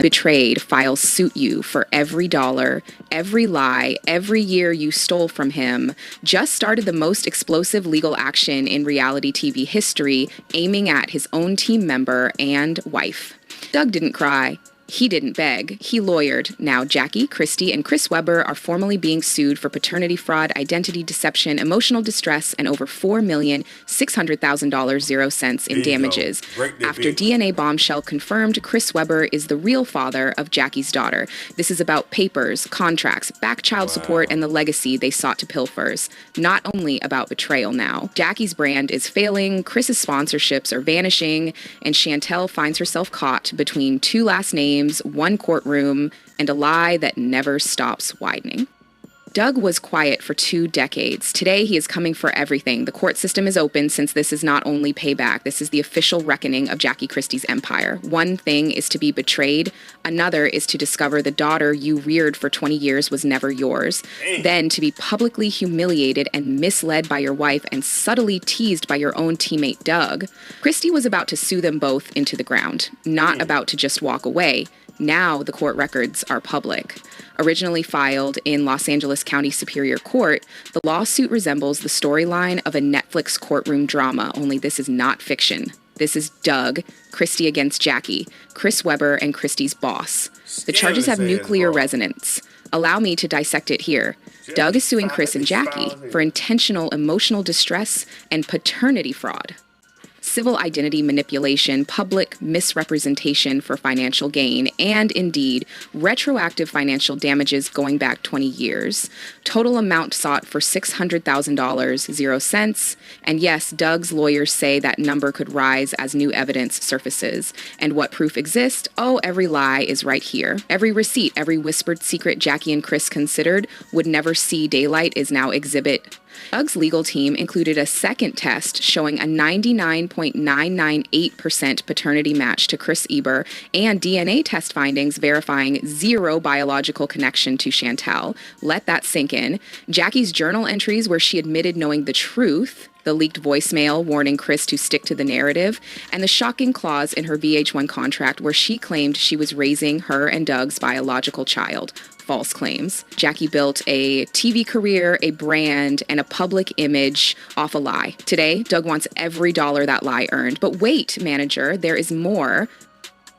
Betrayed files suit you for every dollar, every lie, every year you stole from him, just started the most explosive legal action in reality TV history, aiming at his own team member and wife. Doug didn't cry. He didn't beg. He lawyered. Now Jackie, Christy, and Chris Webber are formally being sued for paternity fraud, identity deception, emotional distress, and over $4,600,000 in damages. After DNA bombshell confirmed Chris Webber is the real father of Jackie's daughter. This is about papers, contracts, back child support, and the legacy they sought to pilfer. Not only about betrayal now. Jackie's brand is failing, Chris's sponsorships are vanishing, and Chantel finds herself caught between two last names, one courtroom, and a lie that never stops widening. Doug was quiet for 2 decades. Today, he is coming for everything. The court system is open since this is not only payback. This is the official reckoning of Jackie Christie's empire. One thing is to be betrayed. Another is to discover the daughter you reared for 20 years was never yours. Then to be publicly humiliated and misled by your wife and subtly teased by your own teammate, Doug. Christie was about to sue them both into the ground, not about to just walk away. Now the court records are public. Originally filed in Los Angeles County Superior Court, the lawsuit resembles the storyline of a Netflix courtroom drama, only this is not fiction. This is Doug, Christie against Jackie, Chris Webber, and Christie's boss. The charges have nuclear resonance. Allow me to dissect it here. Doug is suing Chris and Jackie for intentional emotional distress and paternity fraud. Civil identity manipulation, public misrepresentation for financial gain, and indeed, retroactive financial damages going back 20 years. Total amount sought for $600,000, 0 cents. And yes, Doug's lawyers say that number could rise as new evidence surfaces. And what proof exists? Oh, every lie is right here. Every receipt, every whispered secret Jackie and Chris considered would never see daylight is now exhibit. Doug's legal team included a second test showing a 99.998% paternity match to Chris Eber and DNA test findings verifying 0 biological connection to Chantel. Let that sink in. Jackie's journal entries where she admitted knowing the truth, the leaked voicemail warning Chris to stick to the narrative, and the shocking clause in her VH1 contract where she claimed she was raising her and Doug's biological child. False claims. Jackie built a TV career, a brand, and a public image off a lie. Today, Doug wants every dollar that lie earned. But wait, manager, there is more.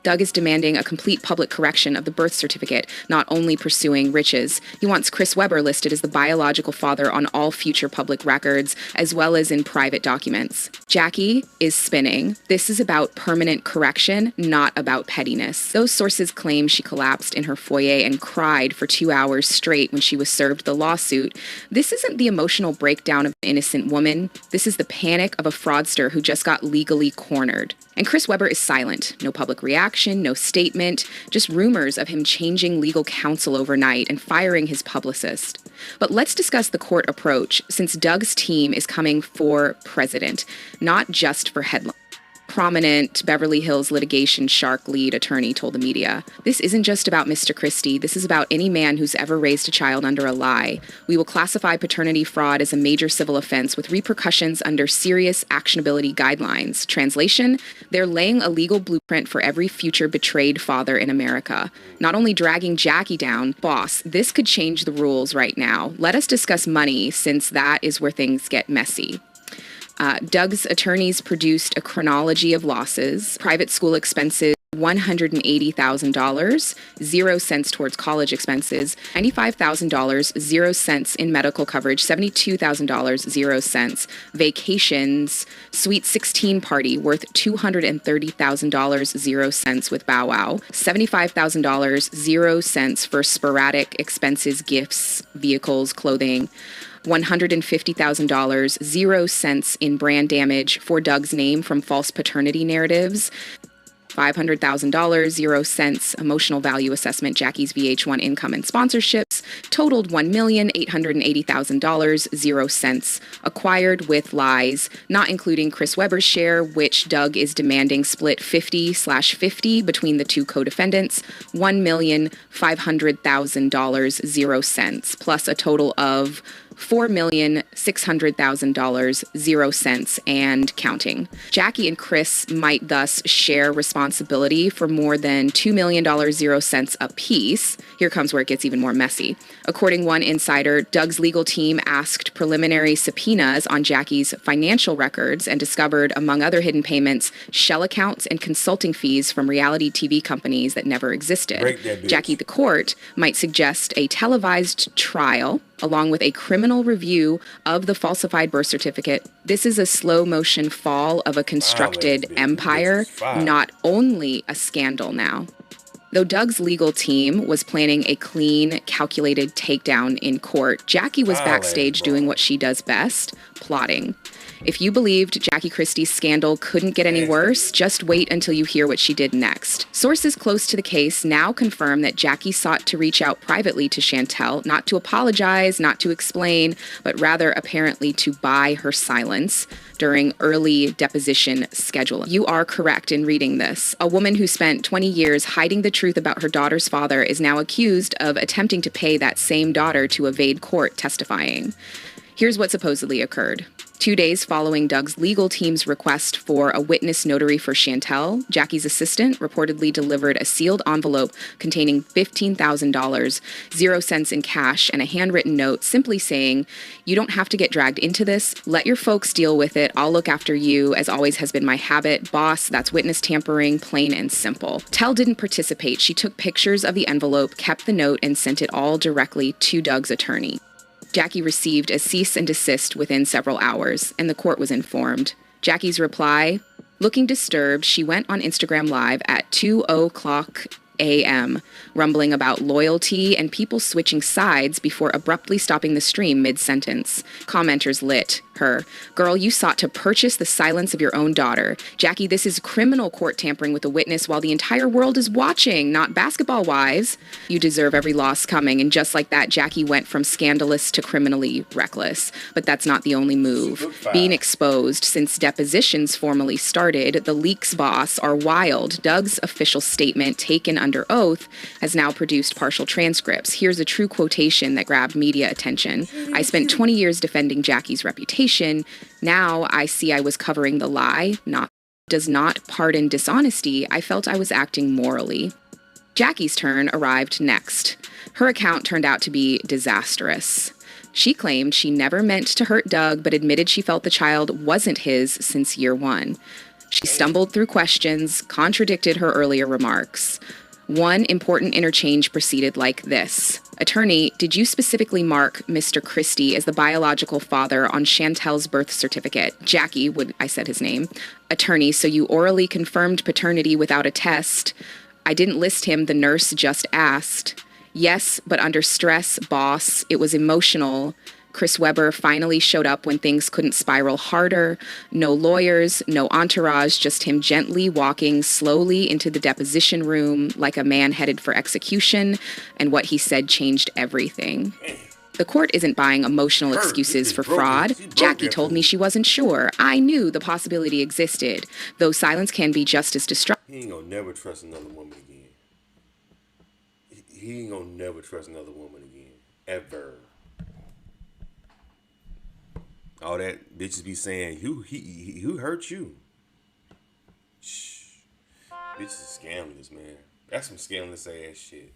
Doug is demanding a complete public correction of the birth certificate, not only pursuing riches. He wants Chris Webber listed as the biological father on all future public records, as well as in private documents. Jackie is spinning. This is about permanent correction, not about pettiness. Those sources claim she collapsed in her foyer and cried for 2 hours straight when she was served the lawsuit. This isn't the emotional breakdown of an innocent woman. This is the panic of a fraudster who just got legally cornered. And Chris Webber is silent. No public reaction, no statement, just rumors of him changing legal counsel overnight and firing his publicist. But let's discuss the court approach, since Doug's team is coming for president, not just for headlines. Prominent Beverly Hills litigation shark lead attorney told the media, "This isn't just about Mr. Christie. This is about any man who's ever raised a child under a lie. We will classify paternity fraud as a major civil offense with repercussions under serious actionability guidelines." Translation, they're laying a legal blueprint for every future betrayed father in America. Not only dragging Jackie down, boss, this could change the rules right now. Let us discuss money, since that is where things get messy. Doug's attorneys produced a chronology of losses, private school expenses, $180,000, 0 cents towards college expenses, $95,000, 0 cents in medical coverage, $72,000, 0 cents, vacations, Sweet 16 party worth $230,000, 0 cents with Bow Wow, $75,000, 0 cents for sporadic expenses, gifts, vehicles, clothing, $150,000, 0 cents in brand damage for Doug's name from false paternity narratives, $500,000, 0 cents emotional value assessment, Jackie's VH1 income and sponsorships, totaled $1,880,000, 0 cents, acquired with lies, not including Chris Webber's share, which Doug is demanding split 50/50 between the two co-defendants, $1,500,000, 0 cents, plus a total of $4,600,000, 0 cents, and counting. Jackie and Chris might thus share responsibility for more than $2 million, 0 cents apiece. Here comes where it gets even more messy. According to one insider, Doug's legal team asked preliminary subpoenas on Jackie's financial records and discovered, among other hidden payments, shell accounts and consulting fees from reality TV companies that never existed. Jackie, the court, might suggest a televised trial along with a criminal review of the falsified birth certificate. This is a slow motion fall of a constructed empire, not only a scandal now. Though Doug's legal team was planning a clean, calculated takedown in court, Jackie was backstage doing what she does best, plotting. If you believed Jackie Christie's scandal couldn't get any worse, just wait until you hear what she did next. Sources close to the case now confirm that Jackie sought to reach out privately to Chantel, not to apologize, not to explain, but rather apparently to buy her silence during early deposition scheduling. You are correct in reading this. A woman who spent 20 years hiding the truth about her daughter's father is now accused of attempting to pay that same daughter to evade court testifying. Here's what supposedly occurred. 2 days following Doug's legal team's request for a witness notary for Chantel, Jackie's assistant reportedly delivered a sealed envelope containing $15,000, 0 cents in cash, and a handwritten note simply saying, "You don't have to get dragged into this. Let your folks deal with it. I'll look after you, as always has been my habit. Boss, that's witness tampering, plain and simple." Tell didn't participate. She took pictures of the envelope, kept the note, and sent it all directly to Doug's attorney. Jackie received a cease and desist within several hours, and the court was informed. Jackie's reply: looking disturbed, she went on Instagram Live at 2:00 a.m., rumbling about loyalty and people switching sides before abruptly stopping the stream mid-sentence. Commenters lit her. "Girl, you sought to purchase the silence of your own daughter. Jackie, this is criminal court tampering with a witness while the entire world is watching, not basketball wives. You deserve every loss coming." And just like that, Jackie went from scandalous to criminally reckless. But that's not the only move. Being exposed since depositions formally started, the leaks boss are wild. Doug's official statement, taken under oath, has now produced partial transcripts. Here's a true quotation that grabbed media attention. "I spent 20 years defending Jackie's reputation. Now I see I was covering the lie, does not pardon dishonesty. I felt I was acting morally." Jackie's turn arrived next. Her account turned out to be disastrous. She claimed she never meant to hurt Doug, but admitted she felt the child wasn't his since year one. She stumbled through questions, contradicted her earlier remarks. One important interchange proceeded like this. "Attorney, did you specifically mark Mr. Christie as the biological father on Chantel's birth certificate?" "Jackie," I said his name. "Attorney, so you orally confirmed paternity without a test?" "I didn't list him, the nurse just asked." "Yes, but under stress, boss. It was emotional." Chris Webber finally showed up when things couldn't spiral harder. No lawyers, no entourage, just him gently walking slowly into the deposition room like a man headed for execution, and what he said changed everything. The court isn't buying emotional excuses for fraud. "Jackie told me she wasn't sure. I knew the possibility existed, though silence can be just as destructive." He ain't gonna never trust another woman again. He ain't gonna never trust another woman again. Ever. All that bitches be saying, who hurt you? Shh. Bitches is scandalous, man. That's some scandalous ass shit.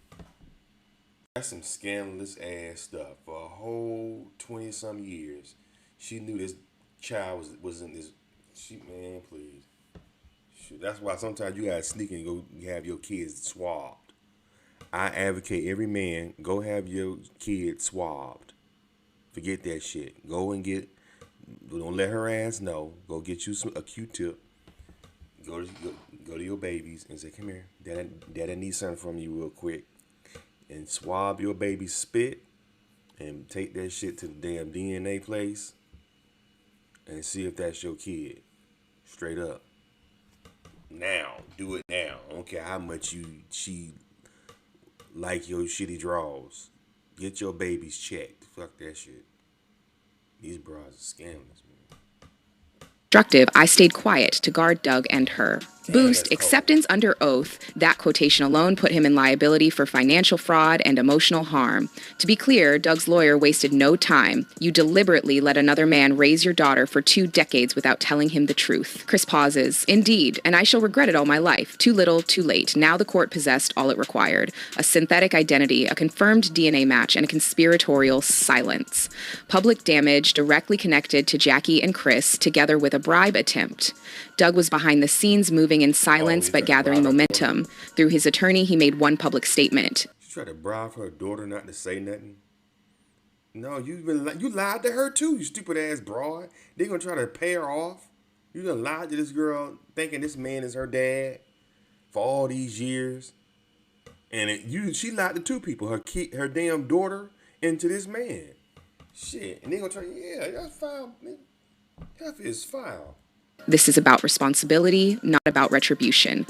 That's some scandalous ass stuff. For a whole 20-some years, she knew this child was in this. Man, please. Shit. That's why sometimes you gotta sneak and go have your kids swabbed. I advocate every man, go have your kids swabbed. Forget that shit. Go and get. Don't let her ass know. Go get you a Q-tip. Go to your babies and say, "Come here, Dad, I need something from you real quick." And swab your baby's spit and take that shit to the damn DNA place and see if that's your kid. Straight up. Now, do it now. I don't care how much she like your shitty draws. Get your babies checked. Fuck that shit. These bras are scandalous, man. Destructive, I stayed quiet to guard Doug and her. Damn, Boost that's cold. acceptance under oath. That quotation alone put him in liability for financial fraud and emotional harm. To be clear, Doug's lawyer wasted no time. You deliberately let another man raise your daughter for 2 decades without telling him the truth. Chris pauses. Indeed, and I shall regret it all my life. Too little, too late. Now the court possessed all it required. A synthetic identity, a confirmed DNA match, and a conspiratorial silence. Public damage directly connected to Jackie and Chris, together with a bribe attempt. Doug was behind the scenes, moving in silence but gathering momentum. Through his attorney, he made one public statement. She tried to bribe her daughter not to say nothing. No, you lied to her too, you stupid ass broad. They gonna try to pay her off. You done lied to this girl thinking this man is her dad for all these years. And she lied to 2 people, her damn daughter, and to this man. Shit. And they gonna try, yeah, that's foul. F is foul. This is about responsibility, not about retribution.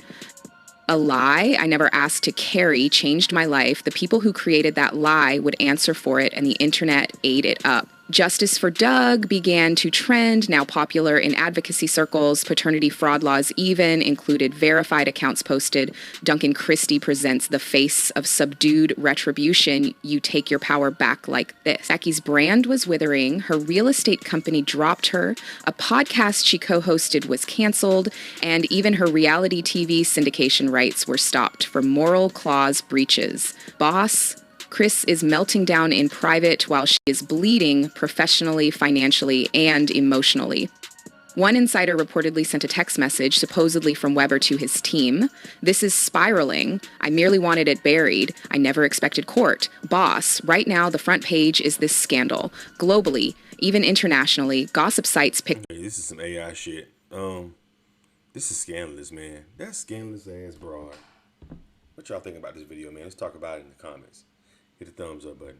A lie I never asked to carry changed my life. The people who created that lie would answer for it, and the internet ate it up. Justice for Doug began to trend, now popular in advocacy circles. Paternity fraud laws even included verified accounts posted. Duncan Christie presents the face of subdued retribution. You take your power back like this. Jackie's brand was withering. Her real estate company dropped her. A podcast she co-hosted was canceled. And even her reality TV syndication rights were stopped for moral clause breaches. Boss, Chris is melting down in private while she is bleeding professionally, financially, and emotionally. One insider reportedly sent a text message, supposedly from Weber, to his team. This is spiraling. I merely wanted it buried. I never expected court. Boss, right now the front page is this scandal. Globally, even internationally, gossip sites pick... Hey, this is some AI shit. This is scandalous, man. That's scandalous ass broad. What y'all think about this video, man? Let's talk about it in the comments. Hit the thumbs up button.